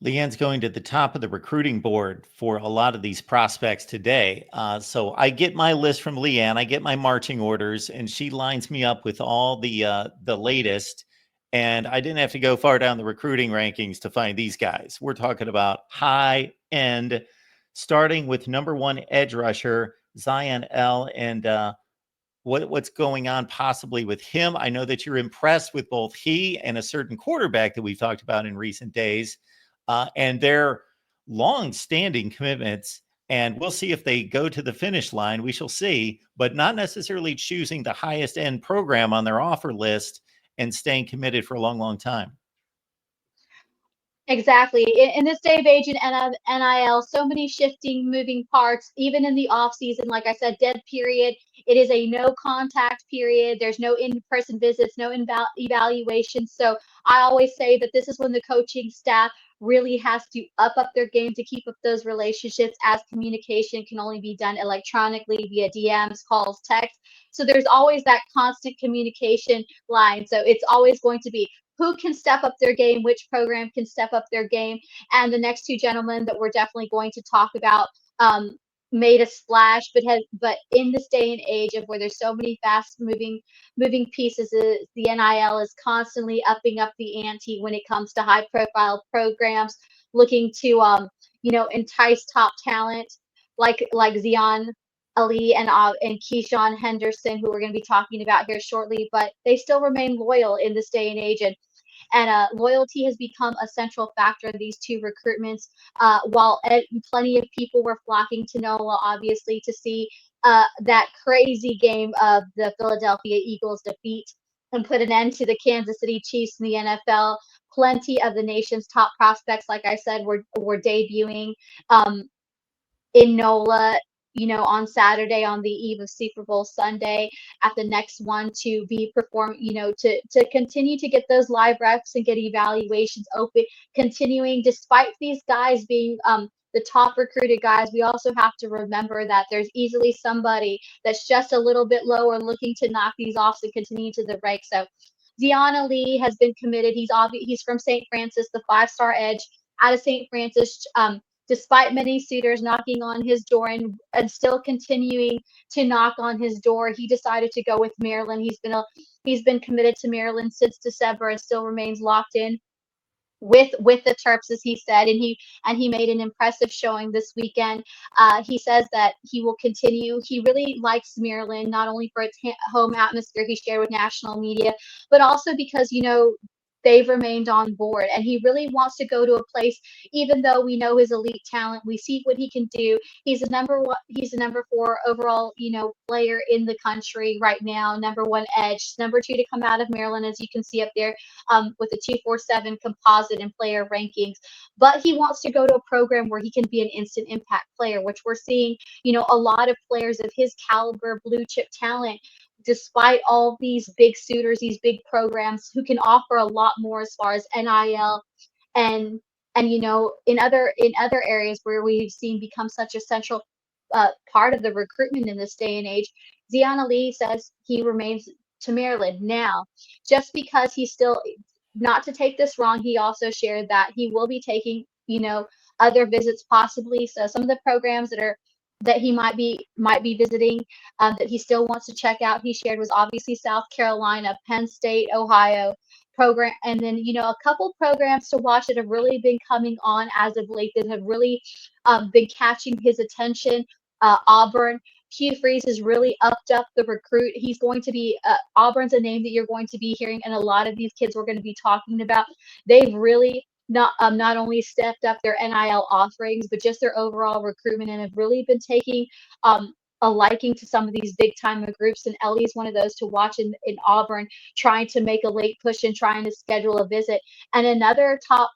LeeAnn's going to the top of the recruiting board for a lot of these prospects today. So I get my list from LeeAnn, I get my marching orders, and she lines me up with all the latest. And I didn't have to go far down the recruiting rankings to find these guys. We're talking about high end, starting with number one edge rusher Zion L. And what's going on possibly with him. I know that you're impressed with both he and a certain quarterback that we've talked about in recent days, and their long-standing commitments. And we'll see if they go to the finish line. We shall see, but not necessarily choosing the highest end program on their offer list and staying committed for a long, long time. Exactly. In this day of age in NIL, so many shifting, moving parts, even in the off season, like I said, dead period. It is a no contact period. There's no in-person visits, no evaluation. So I always say that this is when the coaching staff really has to up their game to keep up those relationships, as communication can only be done electronically via DMs, calls, text. So there's always that constant communication line. So it's always going to be who can step up their game, which program can step up their game. And the next two gentlemen that we're definitely going to talk about made a splash, but in this day and age of where there's so many fast moving pieces, the NIL is constantly upping up the ante when it comes to high profile programs looking to entice top talent like Zion, Elee, and Keisean Henderson, who we're going to be talking about here shortly, but they still remain loyal in this day and age. And loyalty has become a central factor in these two recruitments. While plenty of people were flocking to NOLA, obviously, to see that crazy game of the Philadelphia Eagles defeat and put an end to the Kansas City Chiefs in the NFL. Plenty of the nation's top prospects, like I said, were debuting in NOLA, on Saturday, on the eve of Super Bowl Sunday, at the next one to be performed, to continue to get those live reps and get evaluations open, continuing despite these guys being the top recruited guys. We also have to remember that there's easily somebody that's just a little bit lower looking to knock these off and continue to the rank. So Zion Lee has been committed. He's from St. Francis, the 5-star edge out of St. Francis. Despite many suitors knocking on his door and still continuing to knock on his door, he decided to go with Maryland. He's been committed to Maryland since December and still remains locked in with the Terps, as he said, and he made an impressive showing this weekend. He says that he will continue. He really likes Maryland, not only for its home atmosphere he shared with national media, but also because they've remained on board, and he really wants to go to a place. Even though we know his elite talent, we see what he can do. He's a number 4 overall player in the country right now, number 1 edge, number 2 to come out of Maryland, as you can see up there, with a 247 composite and player rankings. But he wants to go to a program where he can be an instant impact player, which we're seeing a lot of players of his caliber, blue chip talent, despite all these big suitors, these big programs who can offer a lot more as far as NIL and in other areas where we've seen become such a central part of the recruitment in this day and age. Zion Lee says he remains to Maryland now, just because he's still, not to take this wrong, he also shared that he will be taking other visits possibly. So some of the programs that he might be visiting, that he still wants to check out, he shared, was obviously South Carolina, Penn State, Ohio program, and then a couple programs to watch that have really been coming on as of late, that have really been catching his attention. Auburn. Hugh Freeze has really upped up the recruit. He's going to be Auburn's a name that you're going to be hearing, and a lot of these kids we're going to be talking about. They've really not only stepped up their NIL offerings, but just their overall recruitment, and have really been taking a liking to some of these big time groups. And Elee's one of those to watch in Auburn, trying to make a late push and trying to schedule a visit. And another top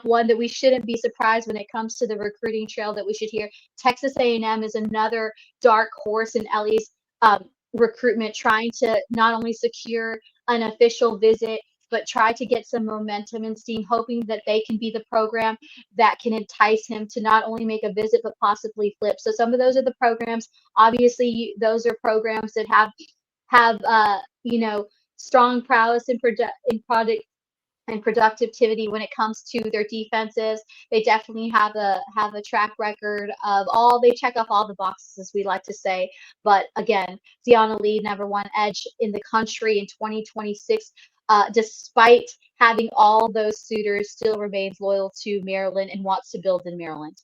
one that we shouldn't be surprised when it comes to the recruiting trail that we should hear, Texas A&M is another dark horse in Elee's recruitment, trying to not only secure an official visit, but try to get some momentum and steam, hoping that they can be the program that can entice him to not only make a visit, but possibly flip. So some of those are the programs. Obviously, those are programs that have strong prowess in product and productivity when it comes to their defenses. They definitely have a track record of all. They check off all the boxes, as we like to say. But again, Elee, #1 edge in the country in 2026. Despite having all those suitors, still remains loyal to Maryland and wants to build in Maryland.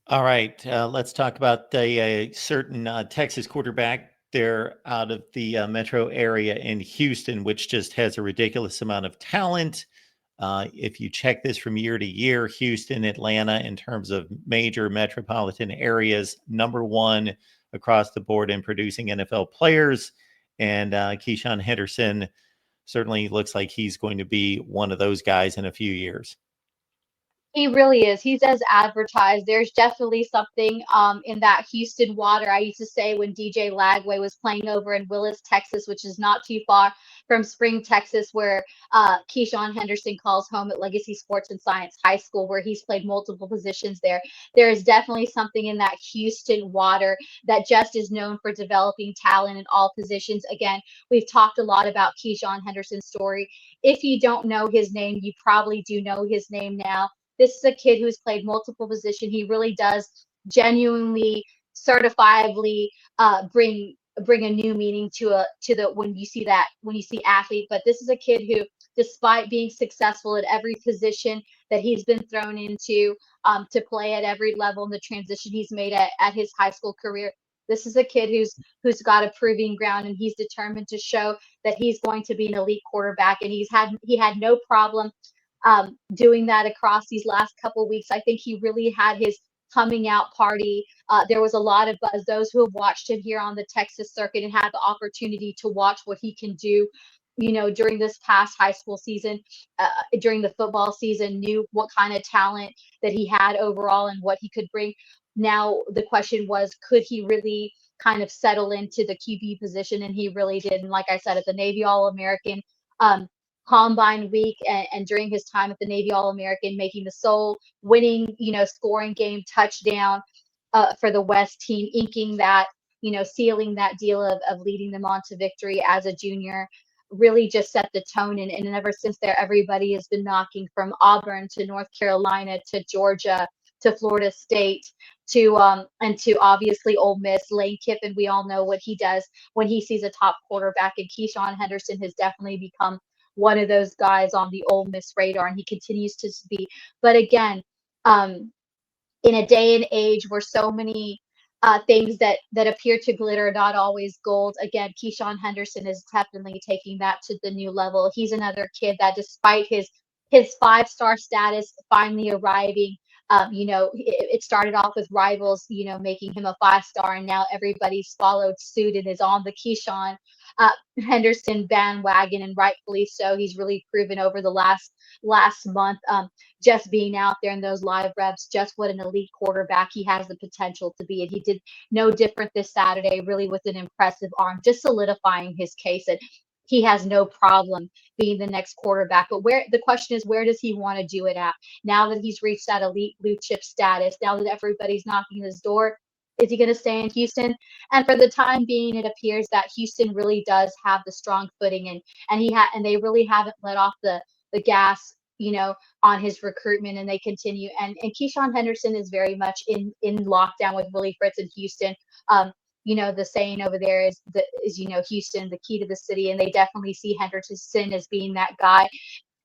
All right, let's talk about a certain Texas quarterback there out of the metro area in Houston, which just has a ridiculous amount of talent. If you check this from year to year, Houston, Atlanta, in terms of major metropolitan areas, #1 across the board in producing NFL players. And Keisean Henderson certainly looks like he's going to be one of those guys in a few years. He really is. He's as advertised. There's definitely something in that Houston water. I used to say when DJ Lagway was playing over in Willis, Texas, which is not too far from Spring, Texas, where Keisean Henderson calls home at Legacy Sports and Science High School, where he's played multiple positions there. There is definitely something in that Houston water that just is known for developing talent in all positions. Again, we've talked a lot about Keisean Henderson's story. If you don't know his name, you probably do know his name now. This is a kid who's played multiple positions. He really does genuinely, certifiably bring a new meaning to the when you see athlete. But this is a kid who, despite being successful at every position that he's been thrown into, to play at every level in the transition he's made at his high school career, this is a kid who's got a proving ground, and he's determined to show that he's going to be an elite quarterback. And he had no problem doing that across these last couple of weeks. I think he really had his coming out party. There was a lot of buzz. Those who have watched him here on the Texas circuit and had the opportunity to watch what he can do, during this past high school season, during the football season, knew what kind of talent that he had overall and what he could bring. Now, the question was, could he really kind of settle into the QB position? And he really did. And like I said, at the Navy All-American, Combine week, and during his time at the Navy All-American, making the sole winning, scoring game touchdown for the West team, inking that, sealing that deal of leading them on to victory as a junior, really just set the tone. And ever since there, everybody has been knocking, from Auburn to North Carolina to Georgia to Florida State to and to obviously Ole Miss. Lane Kiffin, we all know what he does when he sees a top quarterback, and Keisean Henderson has definitely become one of those guys on the Ole Miss radar, and he continues to be. But again, in a day and age where so many things that appear to glitter are not always gold, again, Keisean Henderson is definitely taking that to the new level. He's another kid that, despite his 5-star status finally arriving, it started off with rivals, making him a 5-star, and now everybody's followed suit and is on the Keisean Henderson bandwagon, and rightfully so. He's really proven over the last month, just being out there in those live reps, just what an elite quarterback he has the potential to be. And he did no different this Saturday, really, with an impressive arm, just solidifying his case that he has no problem being the next quarterback. But the question is, where does he want to do it at? Now that he's reached that elite blue chip status, now that everybody's knocking his door, is he going to stay in Houston? And for the time being, it appears that Houston really does have the strong footing, and they really haven't let off the gas, on his recruitment, and they continue. And Keisean Henderson is very much in lockdown with Willie Fritz in Houston. The saying over there is Houston, the key to the city, and they definitely see Henderson as being that guy.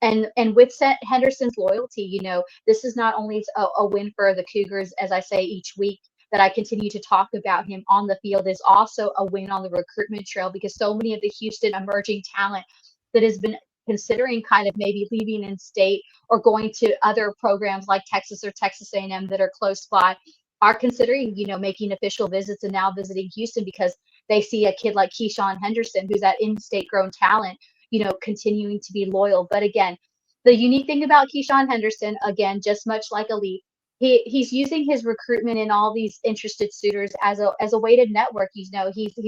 And with Henderson's loyalty, this is not only a win for the Cougars, as I say each week that I continue to talk about him on the field, is also a win on the recruitment trail, because so many of the Houston emerging talent that has been considering kind of maybe leaving in state or going to other programs like Texas or Texas A&M that are close by are considering, making official visits and now visiting Houston, because they see a kid like Keisean Henderson, who's that in-state grown talent, continuing to be loyal. But again, the unique thing about Keisean Henderson, again, just much like Elee, he's using his recruitment and all these interested suitors as a way to network. He's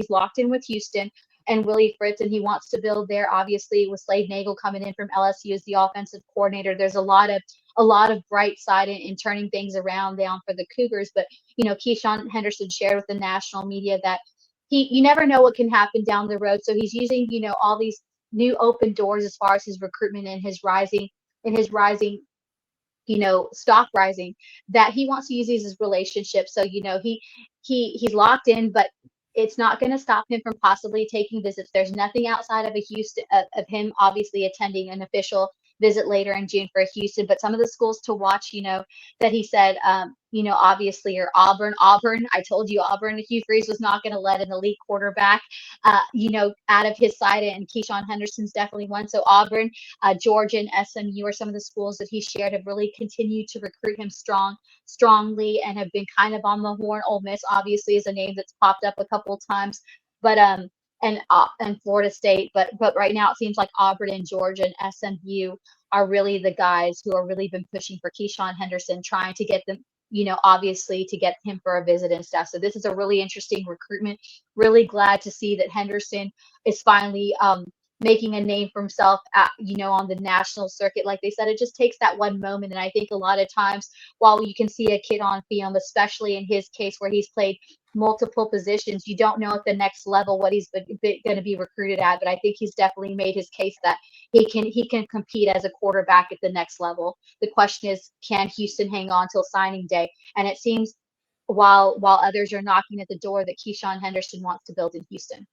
locked in with Houston and Willie Fritz, and he wants to build there. Obviously, with Slade Nagel coming in from LSU as the offensive coordinator, there's a lot of bright side in turning things around down for the Cougars. But Keisean Henderson shared with the national media that you never know what can happen down the road. So he's using all these new open doors as far as his recruitment and his rising, stock rising, that he wants to use these as relationships. So, he's locked in, but it's not going to stop him from possibly taking visits. There's nothing outside of a Houston of him obviously attending an official visit later in June for Houston. But some of the schools to watch, that he said, obviously are Auburn. I told you Auburn. Hugh Freeze was not going to let an elite quarterback, out of his side, and Keisean Henderson's definitely one. So Auburn, Georgia, and SMU are some of the schools that he shared have really continued to recruit him strongly and have been kind of on the horn. Ole Miss obviously is a name that's popped up a couple of times, but and Florida State, but right now it seems like Auburn and Georgia and SMU are really the guys who are really been pushing for Keisean Henderson, trying to get them, obviously to get him for a visit and stuff. So this is a really interesting recruitment. Really glad to see that Henderson is finally making a name for himself on the national circuit. Like they said, it just takes that one moment. And I think a lot of times, while you can see a kid on film, especially in his case where he's played multiple positions, you don't know at the next level what he's going to be recruited at. But I think he's definitely made his case that he can compete as a quarterback at the next level. The question is, can Houston hang on till signing day? And it seems while others are knocking at the door, that Keisean Henderson wants to build in Houston.